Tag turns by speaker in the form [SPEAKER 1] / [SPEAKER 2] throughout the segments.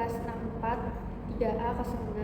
[SPEAKER 1] kelas 64 3A06.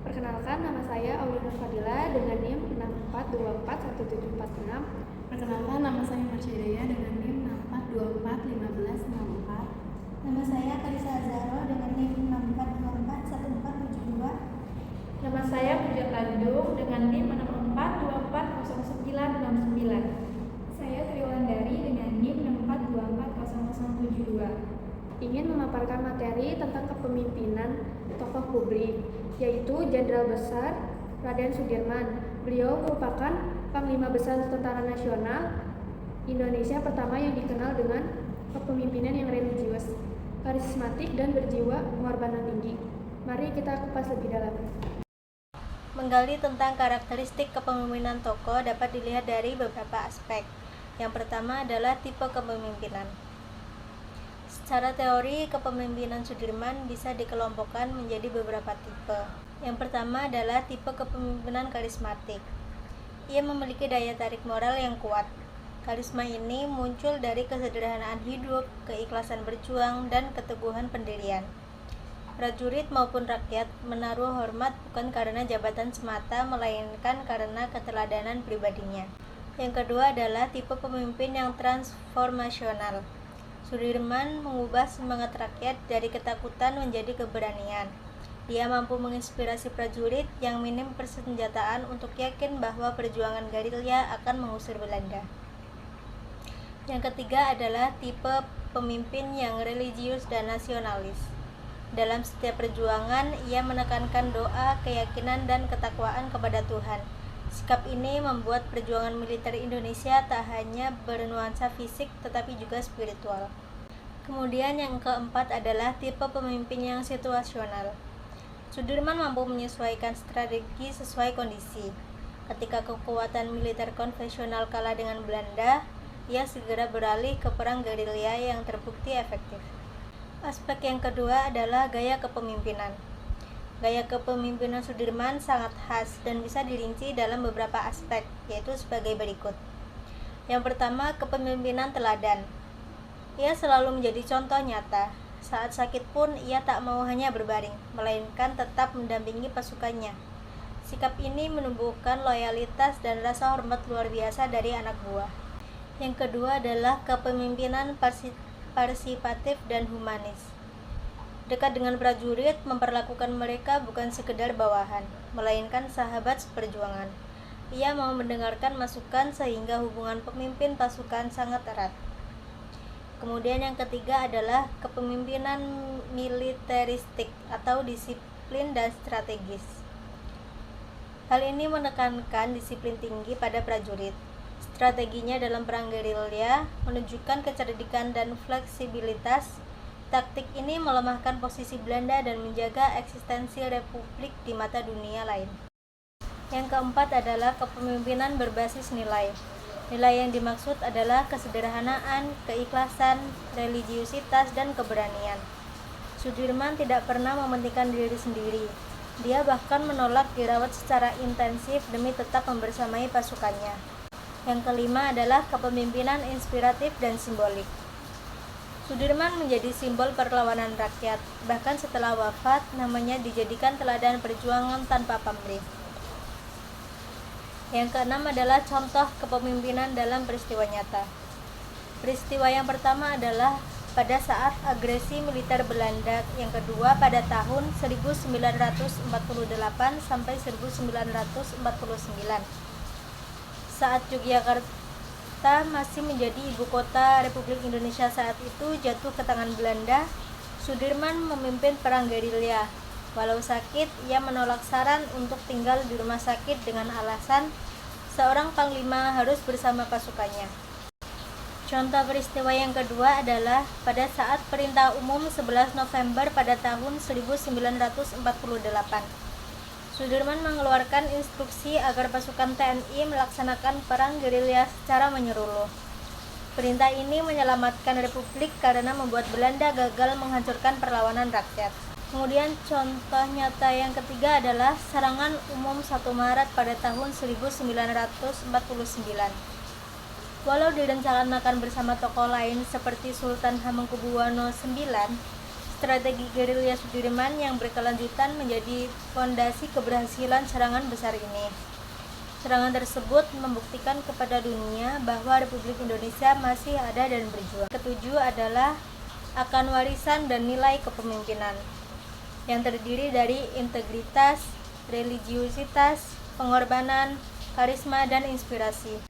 [SPEAKER 1] Perkenalkan, nama saya Aulia Fadila dengan NIM 64241746.
[SPEAKER 2] Perkenalkan, nama saya Marsyadaya dengan NIM 64241564.
[SPEAKER 3] Nama saya Karisa Azharo dengan NIM 64241472.
[SPEAKER 4] Nama saya Puja Tanjung dengan NIM 64240969.
[SPEAKER 5] Saya Triwandari dengan NIM 64240072.
[SPEAKER 1] Ingin memaparkan materi tentang kepemimpinan tokoh publik, yaitu Jenderal Besar Raden Sudirman. Beliau merupakan Panglima Besar Tentara Nasional Indonesia pertama yang dikenal dengan kepemimpinan yang religius, karismatik, dan berjiwa pengorbanan tinggi. Mari kita kupas lebih dalam.
[SPEAKER 6] Menggali tentang karakteristik kepemimpinan tokoh dapat dilihat dari beberapa aspek. Yang pertama adalah tipe kepemimpinan. Secara teori, kepemimpinan Sudirman bisa dikelompokkan menjadi beberapa tipe. Yang pertama adalah tipe kepemimpinan karismatik. Ia memiliki daya tarik moral yang kuat. Karisma ini muncul dari kesederhanaan hidup, keikhlasan berjuang, dan keteguhan pendirian. Prajurit maupun rakyat menaruh hormat bukan karena jabatan semata, melainkan karena keteladanan pribadinya. Yang kedua adalah tipe pemimpin yang transformasional. Sudirman mengubah semangat rakyat dari ketakutan menjadi keberanian. Dia mampu menginspirasi prajurit yang minim persenjataan untuk yakin bahwa perjuangan gerilya akan mengusir Belanda. Yang ketiga adalah tipe pemimpin yang religius dan nasionalis. Dalam setiap perjuangan, ia menekankan doa, keyakinan, dan ketakwaan kepada Tuhan. Sikap ini membuat perjuangan militer Indonesia tak hanya bernuansa fisik tetapi juga spiritual. Kemudian yang keempat adalah tipe pemimpin yang situasional. Sudirman mampu menyesuaikan strategi sesuai kondisi. Ketika kekuatan militer konvensional kalah dengan Belanda, ia segera beralih ke perang gerilya yang terbukti efektif. Aspek yang kedua adalah gaya kepemimpinan. Gaya kepemimpinan Sudirman sangat khas dan bisa dirinci dalam beberapa aspek, yaitu sebagai berikut. Yang pertama, kepemimpinan teladan. Ia selalu menjadi contoh nyata. Saat sakit pun ia tak mau hanya berbaring, melainkan tetap mendampingi pasukannya. Sikap ini menumbuhkan loyalitas dan rasa hormat luar biasa dari anak buah. Yang kedua adalah kepemimpinan partisipatif dan humanis. Dekat dengan prajurit, memperlakukan mereka bukan sekedar bawahan, melainkan sahabat seperjuangan. Ia mau mendengarkan masukan sehingga hubungan pemimpin pasukan sangat erat. Kemudian yang ketiga adalah kepemimpinan militeristik atau disiplin dan strategis. Hal ini menekankan disiplin tinggi pada prajurit. Strateginya dalam perang gerilya menunjukkan kecerdikan dan fleksibilitas. Taktik ini melemahkan posisi Belanda dan menjaga eksistensi republik di mata dunia lain. Yang keempat adalah kepemimpinan berbasis nilai. Nilai yang dimaksud adalah kesederhanaan, keikhlasan, religiusitas, dan keberanian. Sudirman tidak pernah mementingkan diri sendiri. Dia bahkan menolak dirawat secara intensif demi tetap membersamai pasukannya. Yang kelima adalah kepemimpinan inspiratif dan simbolik. Sudirman menjadi simbol perlawanan rakyat. Bahkan setelah wafat, namanya dijadikan teladan perjuangan tanpa pamrih. Yang keenam adalah contoh kepemimpinan dalam peristiwa nyata. Peristiwa yang pertama adalah pada saat agresi militer Belanda, yang kedua pada tahun 1948 sampai 1949. Saat Yogyakarta masih menjadi ibu kota Republik Indonesia saat itu jatuh ke tangan Belanda, Sudirman memimpin perang gerilya. Walau sakit, ia menolak saran untuk tinggal di rumah sakit dengan alasan seorang panglima harus bersama pasukannya. Contoh peristiwa yang kedua adalah pada saat Perintah Umum 11 November pada tahun 1948. Sudirman mengeluarkan instruksi agar pasukan TNI melaksanakan perang gerilya secara menyeluruh. Perintah ini menyelamatkan Republik karena membuat Belanda gagal menghancurkan perlawanan rakyat. Kemudian contoh nyata yang ketiga adalah serangan umum 1 Maret pada tahun 1949. Walau direncanakan bersama tokoh lain seperti Sultan Hamengkubuwono IX, Strategi gerilya Sudirman yang berkelanjutan menjadi fondasi keberhasilan serangan besar ini. Serangan tersebut membuktikan kepada dunia bahwa Republik Indonesia masih ada dan berjuang. Ketujuh adalah akan warisan dan nilai kepemimpinan yang terdiri dari integritas, religiusitas, pengorbanan, karisma, dan inspirasi.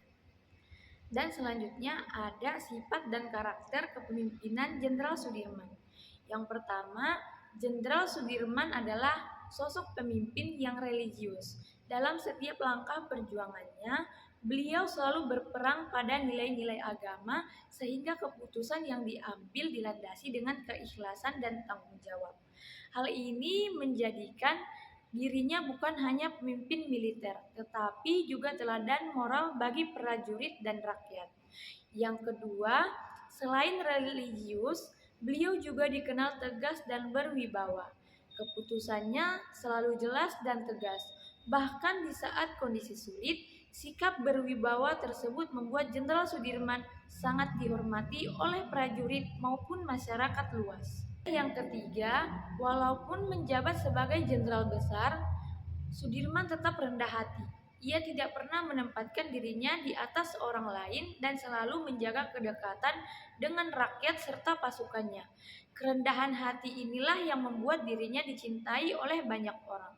[SPEAKER 4] Dan selanjutnya ada sifat dan karakter kepemimpinan Jenderal Sudirman. Yang pertama, Jenderal Sudirman adalah sosok pemimpin yang religius. Dalam setiap langkah perjuangannya, beliau selalu berperang pada nilai-nilai agama sehingga keputusan yang diambil dilandasi dengan keikhlasan dan tanggung jawab. Hal ini menjadikan dirinya bukan hanya pemimpin militer, tetapi juga teladan moral bagi prajurit dan rakyat. Yang kedua, selain religius, beliau juga dikenal tegas dan berwibawa. Keputusannya selalu jelas dan tegas. Bahkan di saat kondisi sulit, sikap berwibawa tersebut membuat Jenderal Sudirman sangat dihormati oleh prajurit maupun masyarakat luas. Yang ketiga, walaupun menjabat sebagai jenderal besar, Sudirman tetap rendah hati. Ia tidak pernah menempatkan dirinya di atas orang lain dan selalu menjaga kedekatan dengan rakyat serta pasukannya. Kerendahan hati inilah yang membuat dirinya dicintai oleh banyak orang.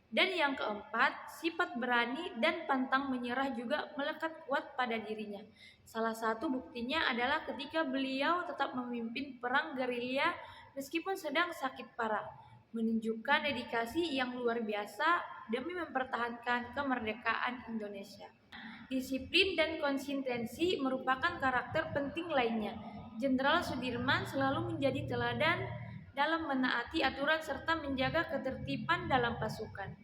[SPEAKER 4] Dan yang keempat, sifat berani dan pantang menyerah juga melekat kuat pada dirinya. Salah satu buktinya adalah ketika beliau tetap memimpin perang gerilya meskipun sedang sakit parah, menunjukkan dedikasi yang luar biasa demi mempertahankan kemerdekaan Indonesia. Disiplin dan konsistensi merupakan karakter penting lainnya. Jenderal Sudirman selalu menjadi teladan dalam menaati aturan serta menjaga ketertiban dalam pasukan.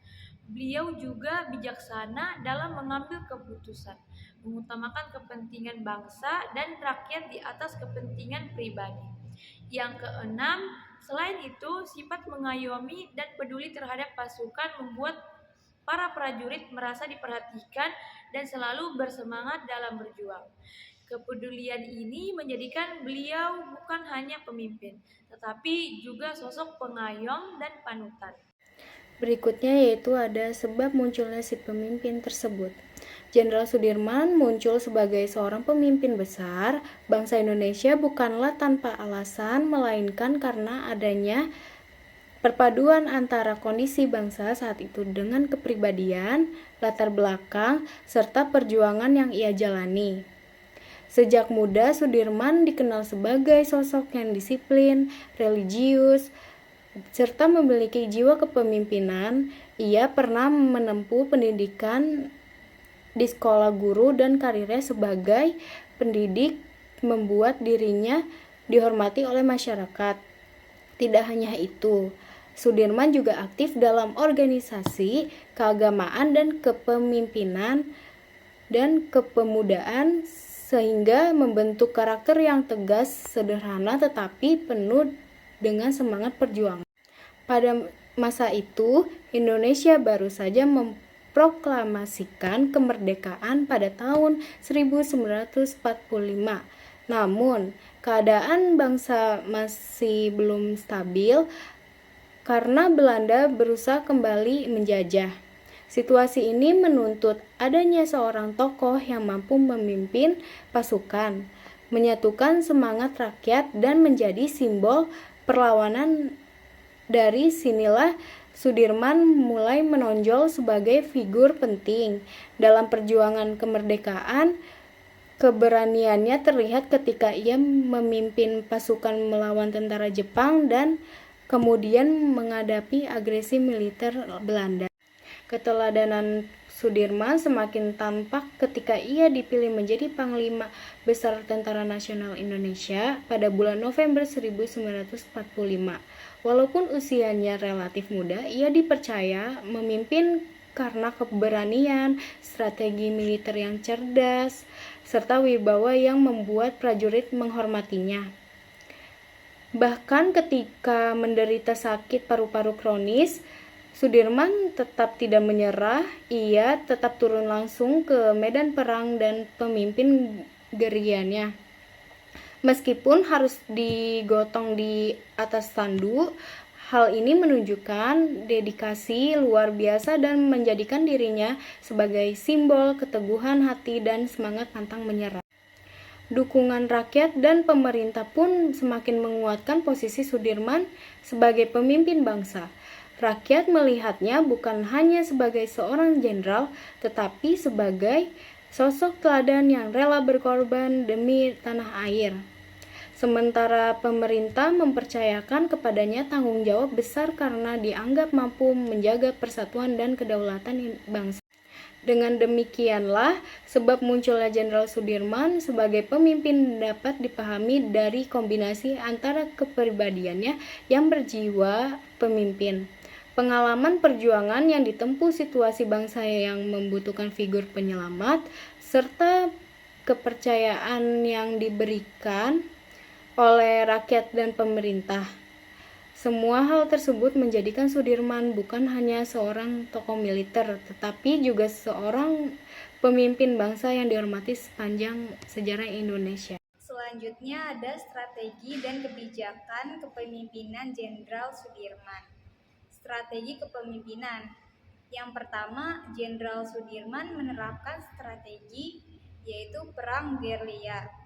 [SPEAKER 4] Beliau juga bijaksana dalam mengambil keputusan, mengutamakan kepentingan bangsa dan rakyat di atas kepentingan pribadi. Yang keenam, selain itu, sifat mengayomi dan peduli terhadap pasukan membuat para prajurit merasa diperhatikan dan selalu bersemangat dalam berjuang. Kepedulian ini menjadikan beliau bukan hanya pemimpin, tetapi juga sosok pengayom dan panutan.
[SPEAKER 2] Berikutnya yaitu ada sebab munculnya si pemimpin tersebut. Jenderal Sudirman muncul sebagai seorang pemimpin besar bangsa Indonesia bukanlah tanpa alasan, melainkan karena adanya perpaduan antara kondisi bangsa saat itu dengan kepribadian, latar belakang, serta perjuangan yang ia jalani. Sejak muda, Sudirman dikenal sebagai sosok yang disiplin, religius, serta memiliki jiwa kepemimpinan. Ia pernah menempuh pendidikan di sekolah guru dan karirnya sebagai pendidik membuat dirinya dihormati oleh masyarakat. Tidak hanya itu, Sudirman juga aktif dalam organisasi, keagamaan dan kepemimpinan dan kepemudaan sehingga membentuk karakter yang tegas, sederhana tetapi penuh dengan semangat perjuangan. Pada masa itu, Indonesia baru saja memproklamasikan kemerdekaan pada tahun 1945. Namun, keadaan bangsa masih belum stabil karena Belanda berusaha kembali menjajah. Situasi ini menuntut adanya seorang tokoh yang mampu memimpin pasukan, menyatukan semangat rakyat dan menjadi simbol perlawanan. Dari sinilah Sudirman mulai menonjol sebagai figur penting dalam perjuangan kemerdekaan. Keberaniannya terlihat ketika ia memimpin pasukan melawan tentara Jepang dan kemudian menghadapi agresi militer Belanda. Keteladanan Sudirman semakin tampak ketika ia dipilih menjadi Panglima Besar Tentara Nasional Indonesia pada bulan November 1945. Walaupun usianya relatif muda, ia dipercaya memimpin karena keberanian, strategi militer yang cerdas, serta wibawa yang membuat prajurit menghormatinya. Bahkan ketika menderita sakit paru-paru kronis, Sudirman tetap tidak menyerah. Ia tetap turun langsung ke medan perang dan pemimpin gerilyanya. Meskipun harus digotong di atas tanduk, hal ini menunjukkan dedikasi luar biasa dan menjadikan dirinya sebagai simbol keteguhan hati dan semangat pantang menyerah. Dukungan rakyat dan pemerintah pun semakin menguatkan posisi Sudirman sebagai pemimpin bangsa. Rakyat melihatnya bukan hanya sebagai seorang jenderal, tetapi sebagai sosok teladan yang rela berkorban demi tanah air. Sementara pemerintah mempercayakan kepadanya tanggung jawab besar karena dianggap mampu menjaga persatuan dan kedaulatan bangsa. Dengan demikianlah, sebab munculnya Jenderal Sudirman sebagai pemimpin dapat dipahami dari kombinasi antara kepribadiannya yang berjiwa pemimpin, pengalaman perjuangan yang ditempuh situasi bangsa yang membutuhkan figur penyelamat, serta kepercayaan yang diberikan oleh rakyat dan pemerintah. Semua hal tersebut menjadikan Sudirman bukan hanya seorang tokoh militer, tetapi juga seorang pemimpin bangsa yang dihormati sepanjang sejarah Indonesia.
[SPEAKER 5] Selanjutnya ada strategi dan kebijakan kepemimpinan Jenderal Sudirman. Strategi kepemimpinan. Yang pertama, Jenderal Sudirman menerapkan strategi yaitu perang gerilya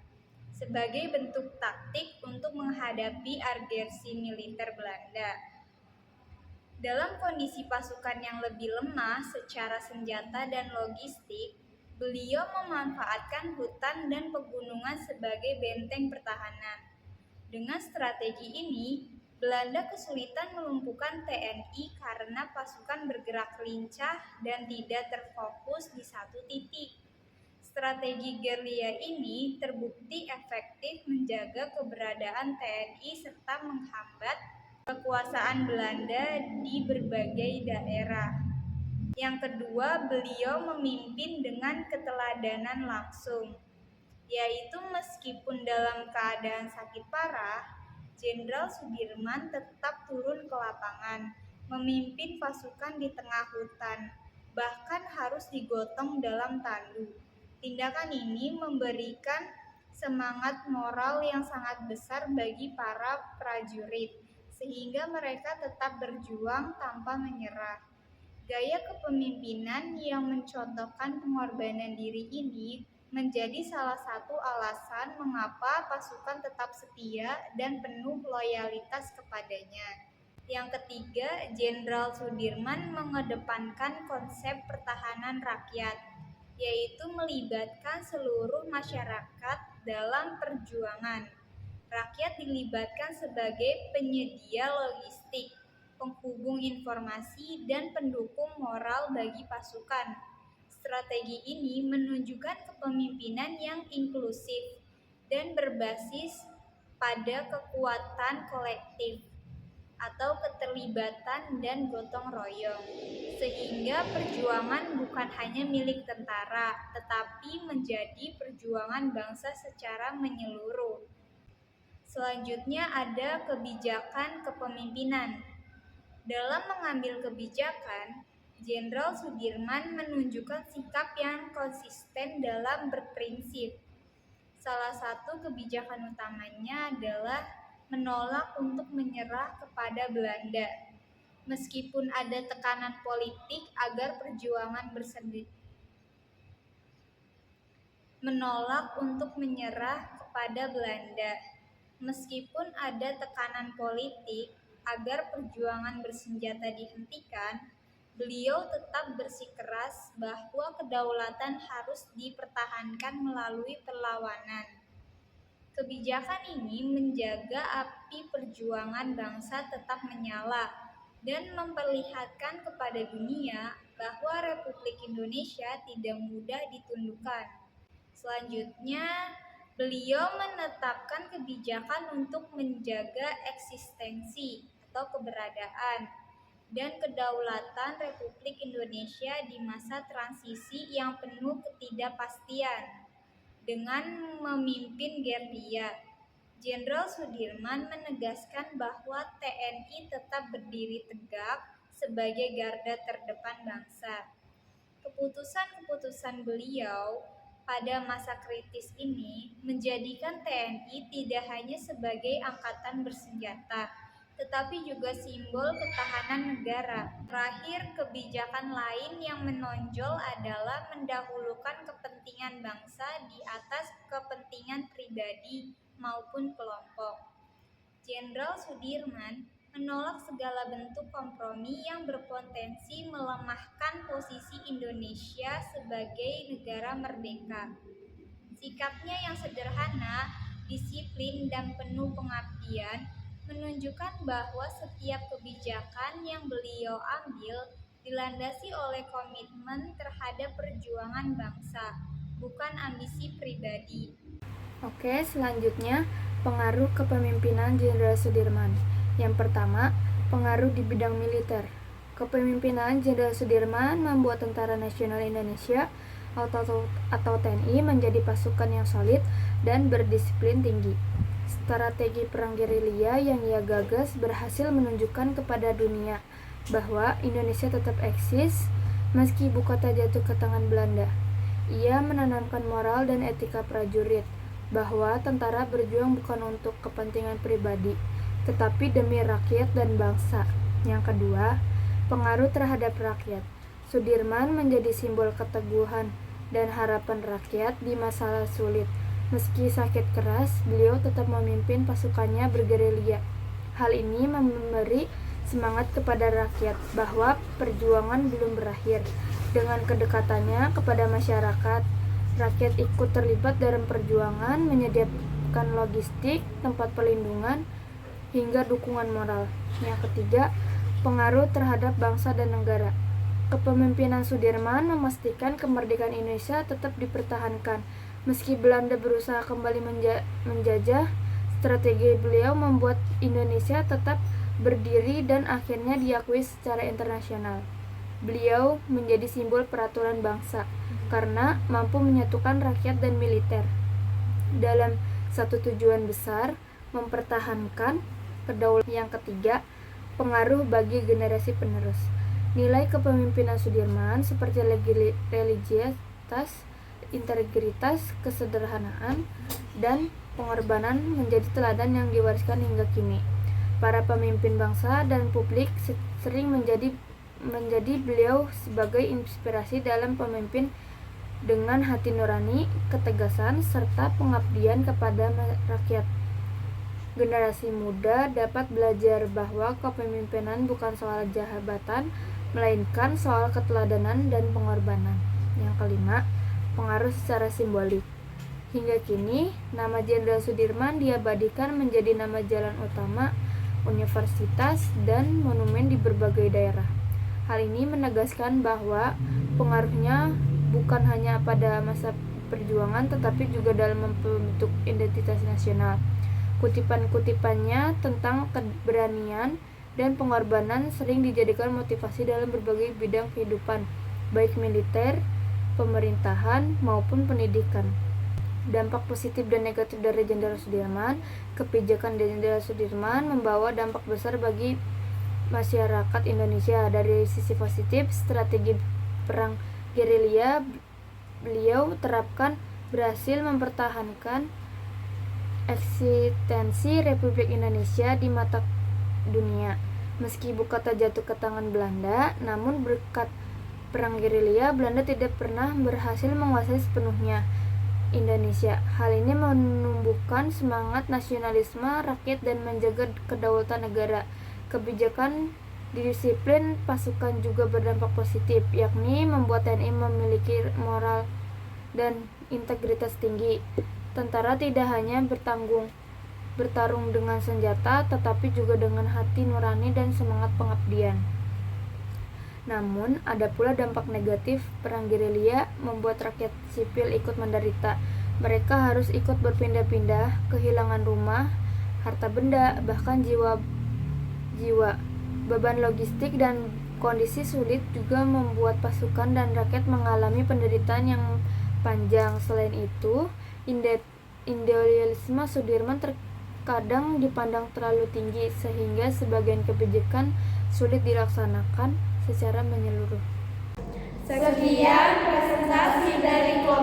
[SPEAKER 5] sebagai bentuk taktik untuk menghadapi agresi militer Belanda. Dalam kondisi pasukan yang lebih lemah secara senjata dan logistik, beliau memanfaatkan hutan dan pegunungan sebagai benteng pertahanan. Dengan strategi ini, Belanda kesulitan melumpuhkan TNI karena pasukan bergerak lincah dan tidak terfokus di satu titik. Strategi gerilya ini terbukti efektif menjaga keberadaan TNI serta menghambat kekuasaan Belanda di berbagai daerah. Yang kedua, beliau memimpin dengan keteladanan langsung, yaitu meskipun dalam keadaan sakit parah, Jenderal Sudirman tetap turun ke lapangan, memimpin pasukan di tengah hutan, bahkan harus digotong dalam tandu. Tindakan ini memberikan semangat moral yang sangat besar bagi para prajurit, sehingga mereka tetap berjuang tanpa menyerah. Gaya kepemimpinan yang mencontohkan pengorbanan diri ini menjadi salah satu alasan mengapa pasukan tetap setia dan penuh loyalitas kepadanya. Yang ketiga, Jenderal Sudirman mengedepankan konsep pertahanan rakyat, yaitu melibatkan seluruh masyarakat dalam perjuangan. Rakyat dilibatkan sebagai penyedia logistik, penghubung informasi, dan pendukung moral bagi pasukan. Strategi ini menunjukkan kepemimpinan yang inklusif dan berbasis pada kekuatan kolektif atau keterlibatan dan gotong royong, sehingga perjuangan bukan hanya milik tentara, tetapi menjadi perjuangan bangsa secara menyeluruh. Selanjutnya ada kebijakan kepemimpinan. Dalam mengambil kebijakan, Jenderal Sudirman menunjukkan sikap yang konsisten dalam berprinsip. Salah satu kebijakan utamanya adalah menolak untuk menyerah kepada Belanda, meskipun ada tekanan politik agar perjuangan menolak untuk menyerah kepada Belanda, meskipun ada tekanan politik agar perjuangan bersenjata dihentikan, beliau tetap bersikeras bahwa kedaulatan harus dipertahankan melalui perlawanan. Kebijakan ini menjaga api perjuangan bangsa tetap menyala dan memperlihatkan kepada dunia bahwa Republik Indonesia tidak mudah ditundukkan. Selanjutnya, beliau menetapkan kebijakan untuk menjaga eksistensi atau keberadaan dan kedaulatan Republik Indonesia di masa transisi yang penuh ketidakpastian. Dengan memimpin gerilya, Jenderal Sudirman menegaskan bahwa TNI tetap berdiri tegak sebagai garda terdepan bangsa. Keputusan-keputusan beliau pada masa kritis ini menjadikan TNI tidak hanya sebagai angkatan bersenjata, tetapi juga simbol ketahanan negara. Terakhir, kebijakan lain yang menonjol adalah mendahulukan kepentingan bangsa di atas kepentingan pribadi maupun kelompok. Jenderal Sudirman menolak segala bentuk kompromi yang berpotensi melemahkan posisi Indonesia sebagai negara merdeka. Sikapnya yang sederhana, disiplin, dan penuh pengabdian menunjukkan bahwa setiap kebijakan yang beliau ambil dilandasi oleh komitmen terhadap perjuangan bangsa, bukan ambisi pribadi.
[SPEAKER 1] Oke, selanjutnya pengaruh kepemimpinan Jenderal Sudirman. Yang pertama, pengaruh di bidang militer. Kepemimpinan Jenderal Sudirman membuat Tentara Nasional Indonesia atau TNI menjadi pasukan yang solid dan berdisiplin tinggi. Strategi perang gerilya yang ia gagas berhasil menunjukkan kepada dunia bahwa Indonesia tetap eksis meski ibu kota jatuh ke tangan Belanda. Ia menanamkan moral dan etika prajurit, bahwa tentara berjuang bukan untuk kepentingan pribadi, tetapi demi rakyat dan bangsa. Yang kedua, pengaruh terhadap rakyat. Sudirman menjadi simbol keteguhan dan harapan rakyat di masalah sulit. Meski sakit keras, beliau tetap memimpin pasukannya bergerilya. Hal ini memberi semangat kepada rakyat bahwa perjuangan belum berakhir. Dengan kedekatannya kepada masyarakat, rakyat ikut terlibat dalam perjuangan, menyediakan logistik, tempat pelindungan, hingga dukungan moral. Yang ketiga, pengaruh terhadap bangsa dan negara. Kepemimpinan Sudirman memastikan kemerdekaan Indonesia tetap dipertahankan. Meski Belanda berusaha kembali menjajah, strategi beliau membuat Indonesia tetap berdiri dan akhirnya diakui secara internasional. Beliau menjadi simbol peraturan bangsa karena mampu menyatukan rakyat dan militer dalam satu tujuan besar, mempertahankan kedaulatan. Yang ketiga, pengaruh bagi generasi penerus. Nilai kepemimpinan Sudirman seperti religiositas, integritas, kesederhanaan, dan pengorbanan menjadi teladan yang diwariskan hingga kini. Para pemimpin bangsa dan publik sering menjadi beliau sebagai inspirasi dalam pemimpin dengan hati nurani, ketegasan, serta pengabdian kepada rakyat. Generasi muda dapat belajar bahwa kepemimpinan bukan soal jabatan, melainkan soal keteladanan dan pengorbanan. Yang kelima, pengaruh secara simbolik. Hingga kini, nama Jenderal Sudirman diabadikan menjadi nama jalan utama, universitas, dan monumen di berbagai daerah. Hal ini menegaskan bahwa pengaruhnya bukan hanya pada masa perjuangan tetapi juga dalam membentuk identitas nasional. Kutipan-kutipannya tentang keberanian dan pengorbanan sering dijadikan motivasi dalam berbagai bidang kehidupan, baik militer, pemerintahan, maupun pendidikan. Dampak positif dan negatif dari Jenderal Sudirman. Kebijakan Jenderal Sudirman membawa dampak besar bagi masyarakat Indonesia. Dari sisi positif, strategi perang gerilya beliau terapkan berhasil mempertahankan eksistensi Republik Indonesia di mata dunia. Meski ibu kota jatuh ke tangan Belanda, namun berkat perang gerilya, Belanda tidak pernah berhasil menguasai sepenuhnya Indonesia. Hal ini menumbuhkan semangat nasionalisme rakyat dan menjaga kedaulatan negara. Kebijakan disiplin pasukan juga berdampak positif, yakni membuat TNI memiliki moral dan integritas tinggi. Tentara tidak hanya bertarung dengan senjata, tetapi juga dengan hati nurani dan semangat pengabdian. Namun, ada pula dampak negatif. Perang gerilya membuat rakyat sipil ikut menderita. Mereka harus ikut berpindah-pindah, kehilangan rumah, harta benda, bahkan jiwa. Beban logistik dan kondisi sulit juga membuat pasukan dan rakyat mengalami penderitaan yang panjang. Selain itu, idealisme Sudirman terkadang dipandang terlalu tinggi sehingga sebagian kebijakan sulit dilaksanakan secara menyeluruh.
[SPEAKER 7] Sekian presentasi dari kelompok